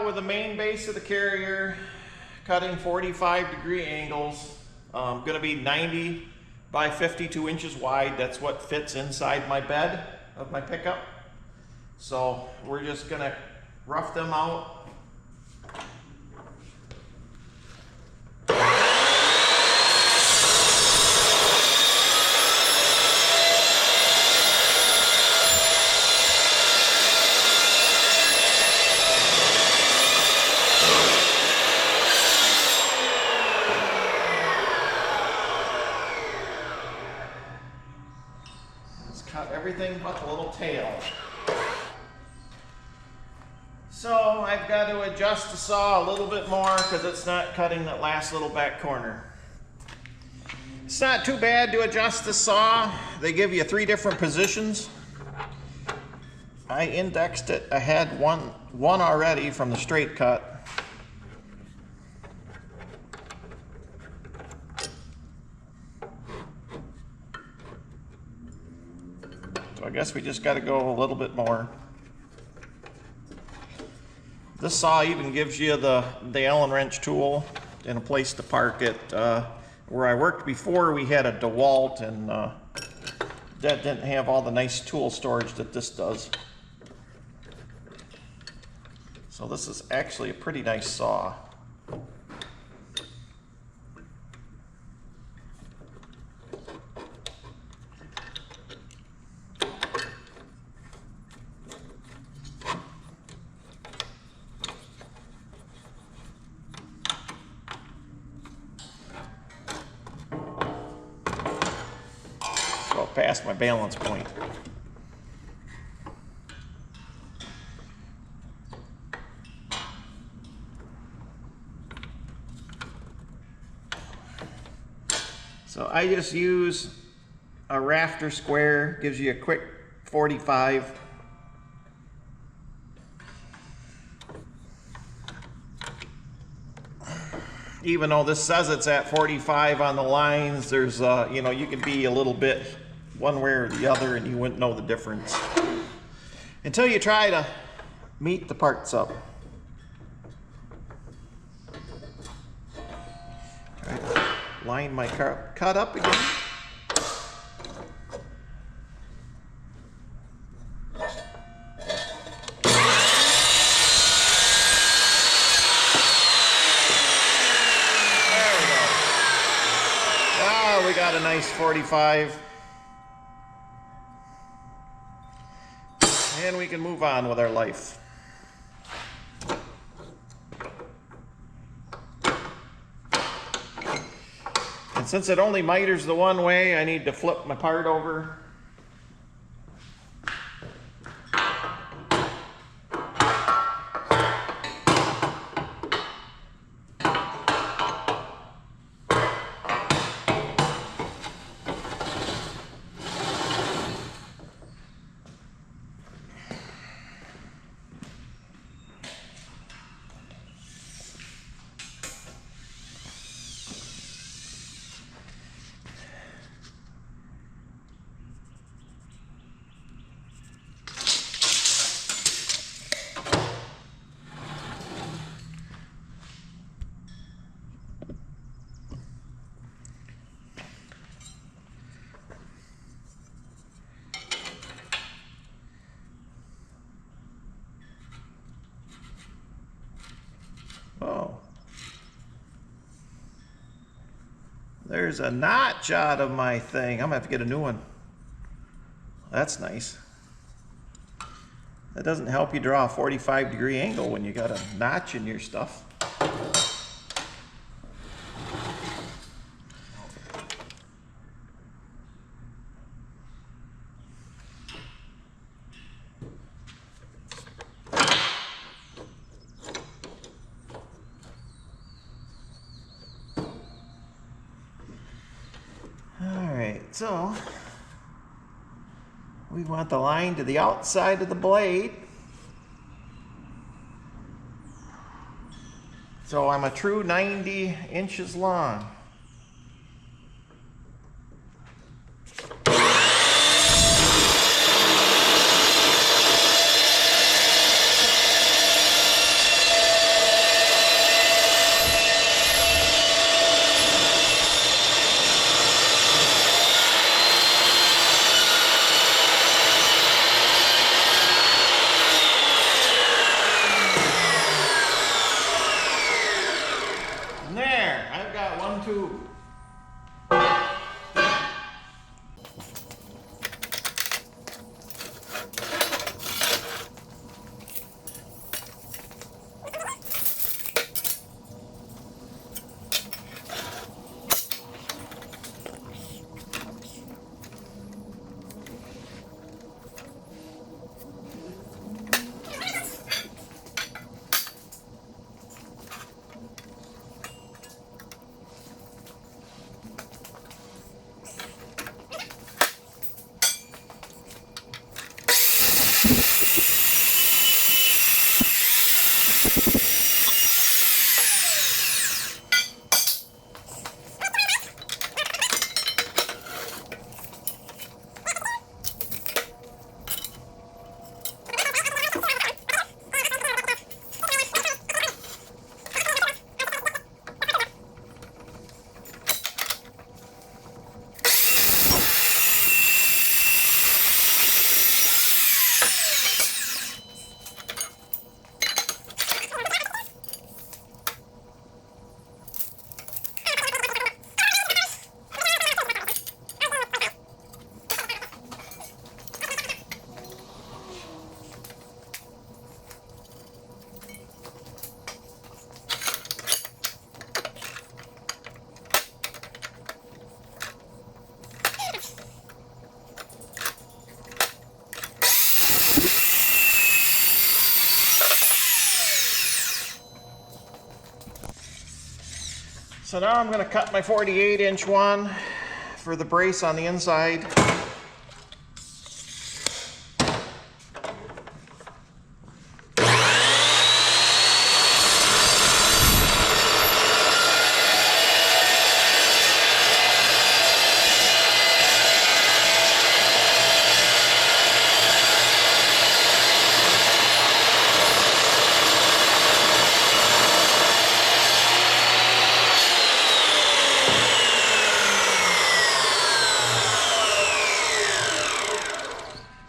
out with the main base of the carrier, cutting 45-degree angles. Going to be 90 by 52 inches wide. That's what fits inside my bed of my pickup. So we're just going to rough them out. Cut everything but the little tail. So I've got to adjust the saw a little bit more because it's not cutting that last little back corner. It's not too bad to adjust the saw. They give you 3 different positions. I indexed it. I had one already from the straight cut. I guess we just got to go a little bit more. This saw even gives you the Allen wrench tool and a place to park it. Where I worked before, we had a DeWalt, and that didn't have all the nice tool storage that this does. So this is actually a pretty nice saw. Past my balance point. So I just use a rafter square, gives you a quick 45. Even though this says it's at 45 on the lines, there's you know, you could be a little bit one way or the other and you wouldn't know the difference until you try to meet the parts up. Try to line my cut up again. There we go. Ah, we got a nice 45. And we can move on with our life. And since it only miters the one way, I need to flip my part over. Oh, there's a notch out of my thing. I'm gonna have to get a new one. That's nice. That doesn't help you draw a 45-degree angle when you got a notch in your stuff. So we want the line to the outside of the blade. So I'm a true 90 inches long. So now I'm going to cut my 48-inch one for the brace on the inside.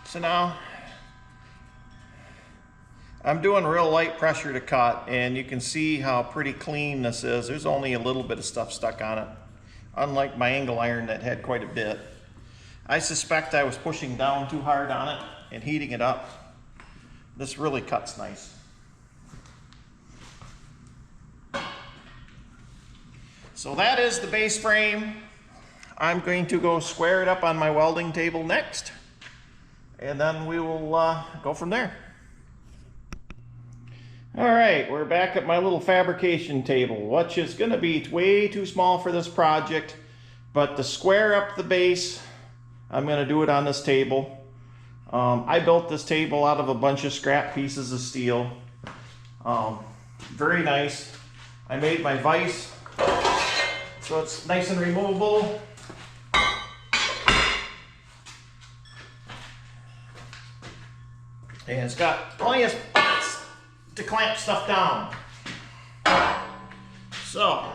So now I'm doing real light pressure to cut, and you can see how pretty clean this is. There's only a little bit of stuff stuck on it, unlike my angle iron that had quite a bit. I suspect I was pushing down too hard on it and heating it up. This really cuts nice. So that is the base frame. I'm going to go square it up on my welding table next, and then we will go from there. All right, we're back at my little fabrication table, which is going to be way too small for this project, but to square up the base, I'm going to do it on this table. I built this table out of a bunch of scrap pieces of steel. Very nice. I made my vise so it's nice and removable. And it's got plenty of spots to clamp stuff down. So,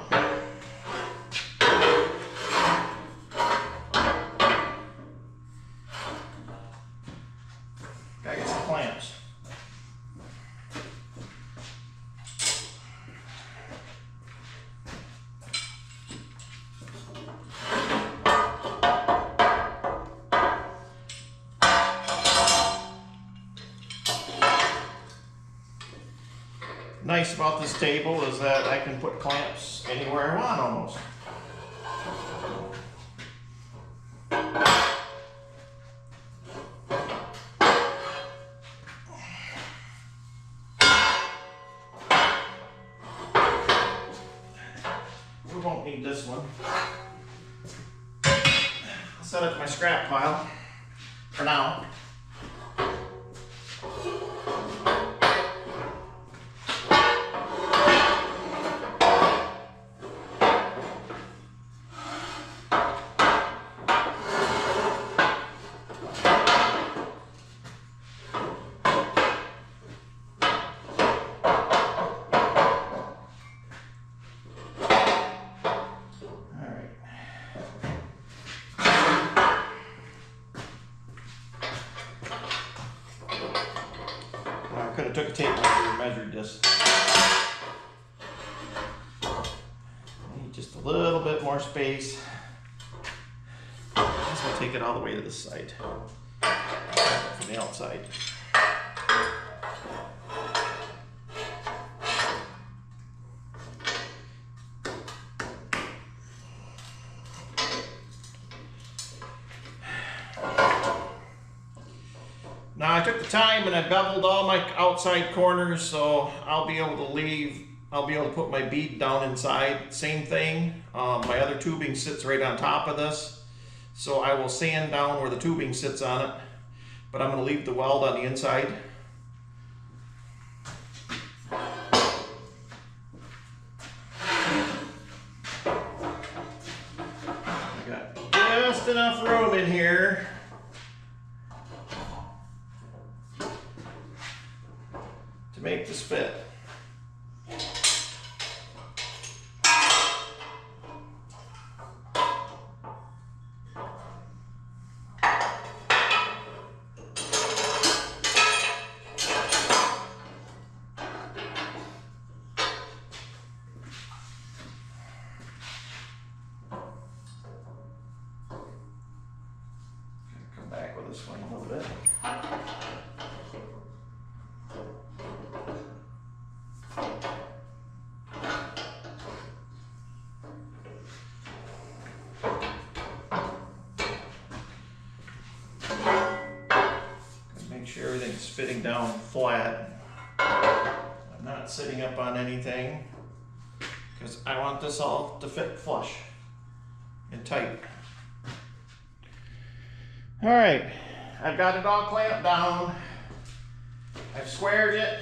gotta get some clamps. Nice about this table is that I can put clamps anywhere I want almost. We won't need this one. I'll set it in my scrap pile for now. I could have took a tape measure and measured this. Need just a little bit more space. I guess I'll take it all the way to this side from the outside. Now I took the time and I beveled all my outside corners, so I'll be able to put my bead down inside. Same thing, my other tubing sits right on top of this, so I will sand down where the tubing sits on it, but I'm going to leave the weld on the inside. I got just enough room in here to make this fit. Come back with this one a little bit. Make sure everything's fitting down flat. I'm not sitting up on anything because I want this all to fit flush and tight. All right, I've got it all clamped down. I've squared it.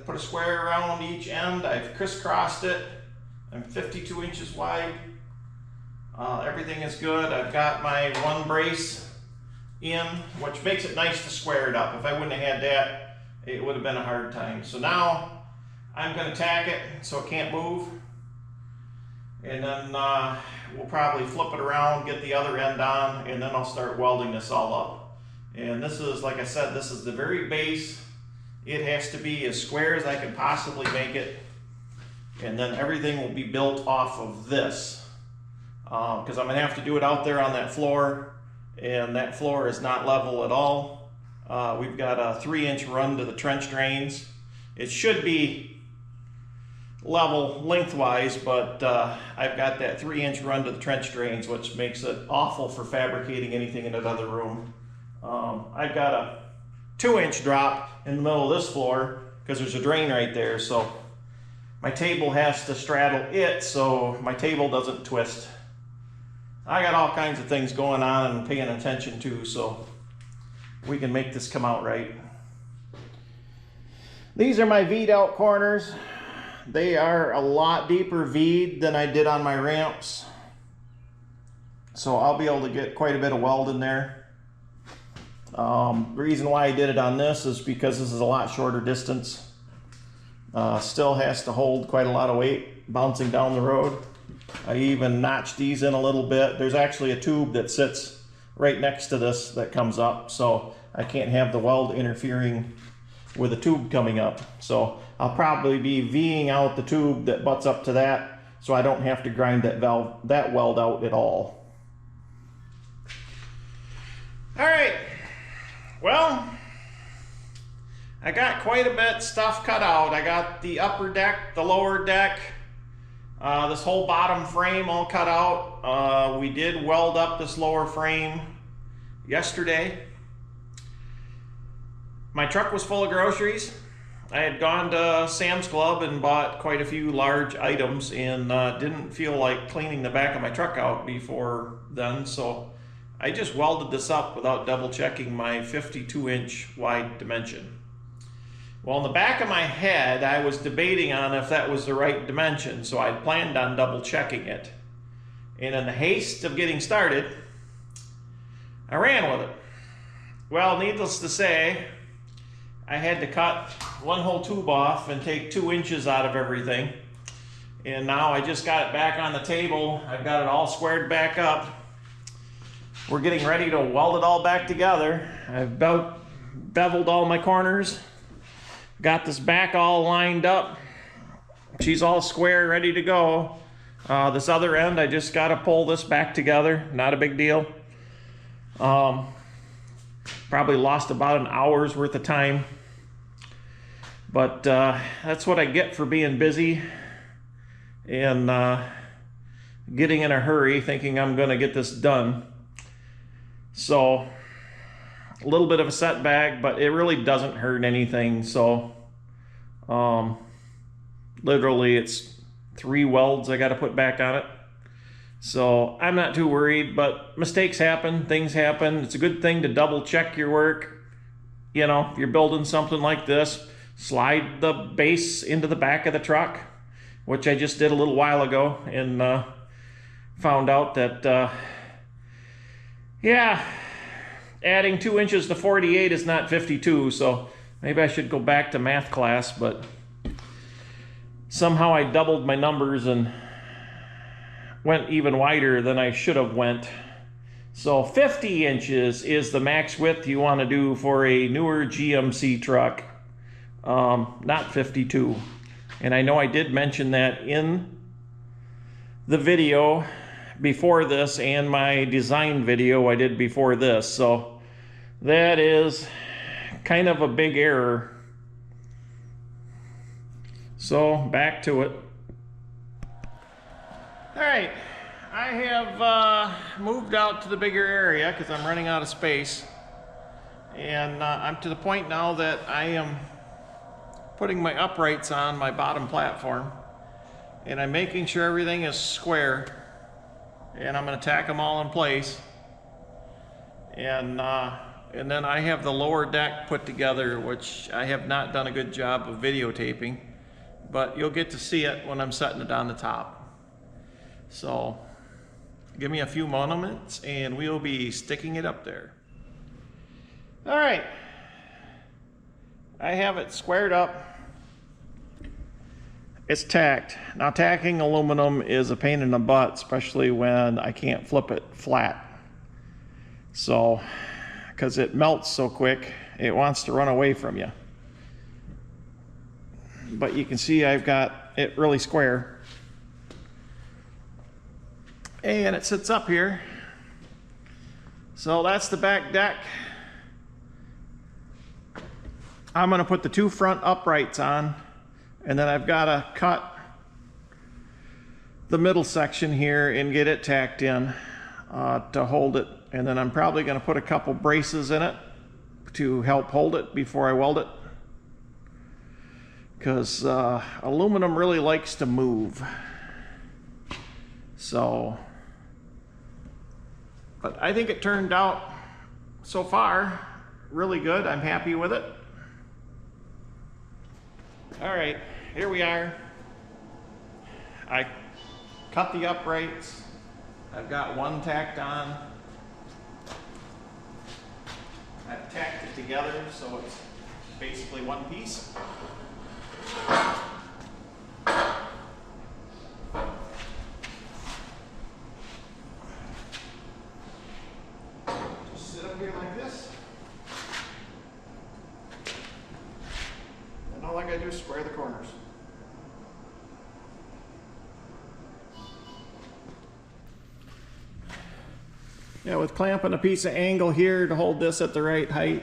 Put a square around each end. I've crisscrossed it. I'm 52 inches wide. Everything is good. I've got my one brace in, which makes it nice to square it up. If I wouldn't have had that, it would have been a hard time. So now I'm going to tack it so it can't move. And then we'll probably flip it around, get the other end on, and then I'll start welding this all up. And this is, like I said, this is the very base. It has to be as square as I can possibly make it. And then everything will be built off of this. Because I'm going to have to do it out there on that floor. And that floor is not level at all. We've got a 3-inch run to the trench drains. It should be level lengthwise, but I've got that 3-inch run to the trench drains, which makes it awful for fabricating anything in another room. I've got a 2-inch drop in the middle of this floor because there's a drain right there, so my table has to straddle it so my table doesn't twist. I got all kinds of things going on and paying attention to, so we can make this come out right. These are my V'd out corners. They are a lot deeper V'd than I did on my ramps, so I'll be able to get quite a bit of weld in there. The reason why I did it on this is because this is a lot shorter distance. Still has to hold quite a lot of weight bouncing down the road. I even notched these in a little bit. There's actually a tube that sits right next to this that comes up, so I can't have the weld interfering with the tube coming up. So I'll probably be V'ing out the tube that butts up to that, so I don't have to grind that weld out at all. All right. Well, I got quite a bit stuff cut out. I got the upper deck, the lower deck, this whole bottom frame all cut out. We did weld up this lower frame yesterday. My truck was full of groceries. I had gone to Sam's Club and bought quite a few large items and didn't feel like cleaning the back of my truck out before then, so I just welded this up without double checking my 52-inch wide dimension. Well, in the back of my head, I was debating on if that was the right dimension, so I planned on double checking it. And in the haste of getting started, I ran with it. Well, needless to say, I had to cut one whole tube off and take 2 inches out of everything. And now I just got it back on the table. I've got it all squared back up. We're getting ready to weld it all back together. I've beveled all my corners. Got this back all lined up. She's all square, ready to go. This other end, I just got to pull this back together. Not a big deal. Probably lost about an hour's worth of time. But that's what I get for being busy and getting in a hurry, thinking I'm going to get this done. So a little bit of a setback, but it really doesn't hurt anything. So literally it's 3 welds I got to put back on it. So I'm not too worried, but mistakes happen, things happen. It's a good thing to double check your work. You know, if you're building something like this, slide the base into the back of the truck, which I just did a little while ago, and found out that yeah, adding 2 inches to 48 is not 52, so maybe I should go back to math class, but somehow I doubled my numbers and went even wider than I should have went. So 50 inches is the max width you want to do for a newer GMC truck, not 52. And I know I did mention that in the video before this and my design video I did before this, so that is kind of a big error. So back to it. All right, I have moved out to the bigger area because I'm running out of space, and I'm to the point now that I am putting my uprights on my bottom platform. And I'm making sure everything is square. And I'm going to tack them all in place. And then I have the lower deck put together, which I have not done a good job of videotaping. But you'll get to see it when I'm setting it on the top. So give me a few moments and we'll be sticking it up there. All right. I have it squared up. It's tacked. Now tacking aluminum is a pain in the butt, especially when I can't flip it flat. So, because it melts so quick, it wants to run away from you. But you can see I've got it really square. And it sits up here. So that's the back deck. I'm going to put the two front uprights on, and then I've got to cut the middle section here and get it tacked in to hold it. And then I'm probably going to put a couple braces in it to help hold it before I weld it, because aluminum really likes to move. So, but I think it turned out so far really good. I'm happy with it. All right, here we are. I cut the uprights. I've got one tacked on. I've tacked it together so it's basically one piece. Just sit up here like this. And all I gotta do is square the corners. Yeah, with clamping a piece of angle here to hold this at the right height.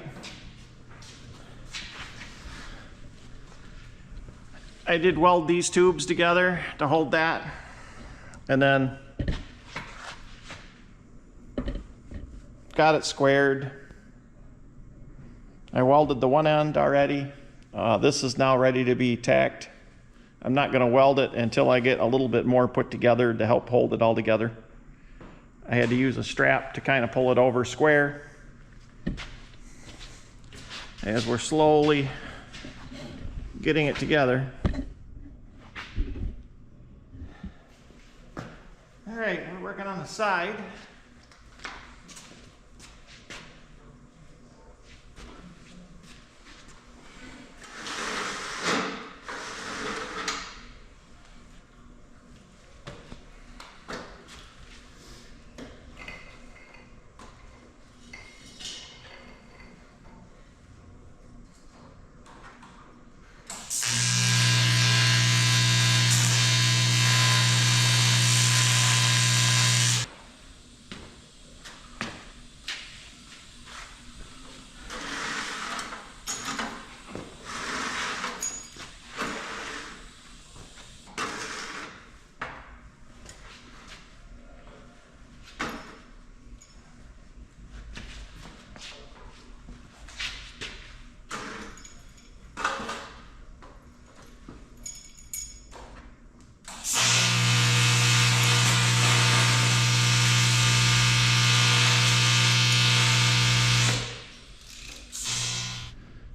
I did weld these tubes together to hold that, and then got it squared. I welded the one end already. This is now ready to be tacked. I'm not going to weld it until I get a little bit more put together to help hold it all together. I had to use a strap to kind of pull it over square as we're slowly getting it together. All right, we're working on the side.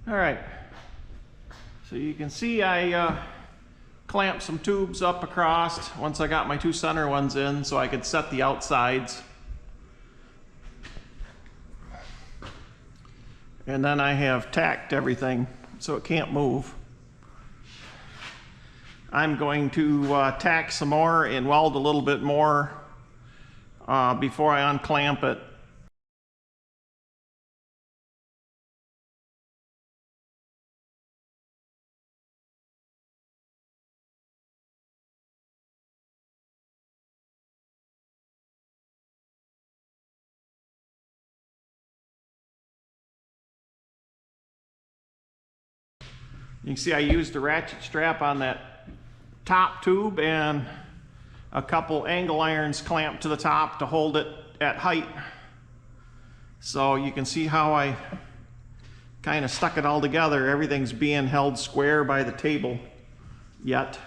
All right, so you can see I clamped some tubes up across once I got my two center ones in so I could set the outsides. And then I have tacked everything so it can't move. I'm going to tack some more and weld a little bit more before I unclamp it. You can see I used a ratchet strap on that top tube and a couple angle irons clamped to the top to hold it at height. So you can see how I kind of stuck it all together. Everything's being held square by the table yet.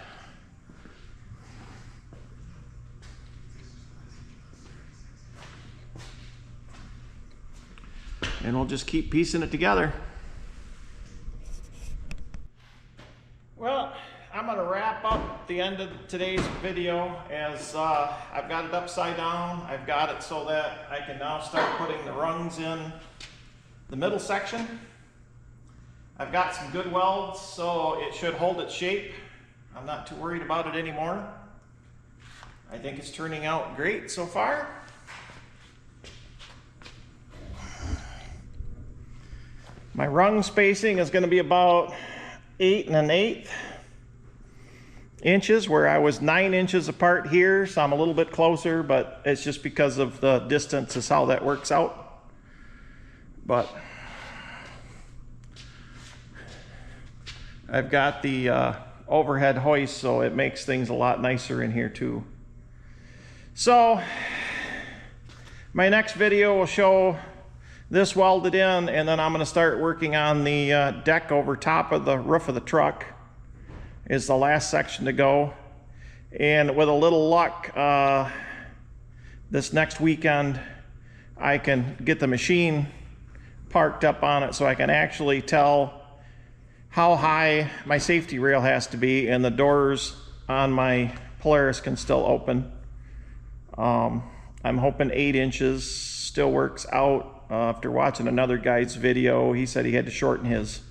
and we'll just keep piecing it together. Well, I'm going to wrap up the end of today's video as I've got it upside down. I've got it so that I can now start putting the rungs in the middle section. I've got some good welds, so it should hold its shape. I'm not too worried about it anymore. I think it's turning out great so far. My rung spacing is going to be about 8 1/8 inches, where I was 9 inches apart here, so I'm a little bit closer, but it's just because of the distance is how that works out. But I've got the overhead hoist, so it makes things a lot nicer in here too. So my next video will show this welded in, and then I'm going to start working on the deck over top of the roof of the truck. Is the last section to go, and with a little luck this next weekend I can get the machine parked up on it so I can actually tell how high my safety rail has to be, and the doors on my Polaris can still open. I'm hoping 8 inches still works out. After watching another guy's video, he said he had to shorten his.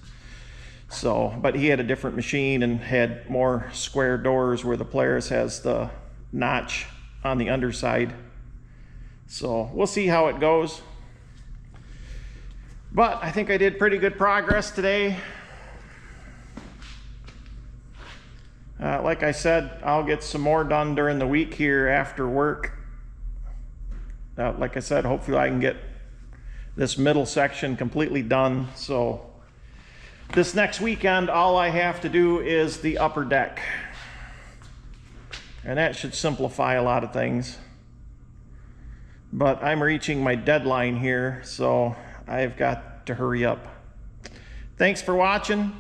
So, but he had a different machine and had more square doors, where the Polaris has the notch on the underside. So we'll see how it goes. But I think I did pretty good progress today. Like I said, I'll get some more done during the week here after work. Like I said, hopefully I can get this middle section completely done. So this next weekend, all I have to do is the upper deck, and that should simplify a lot of things. But I'm reaching my deadline here, so I've got to hurry up. Thanks for watching.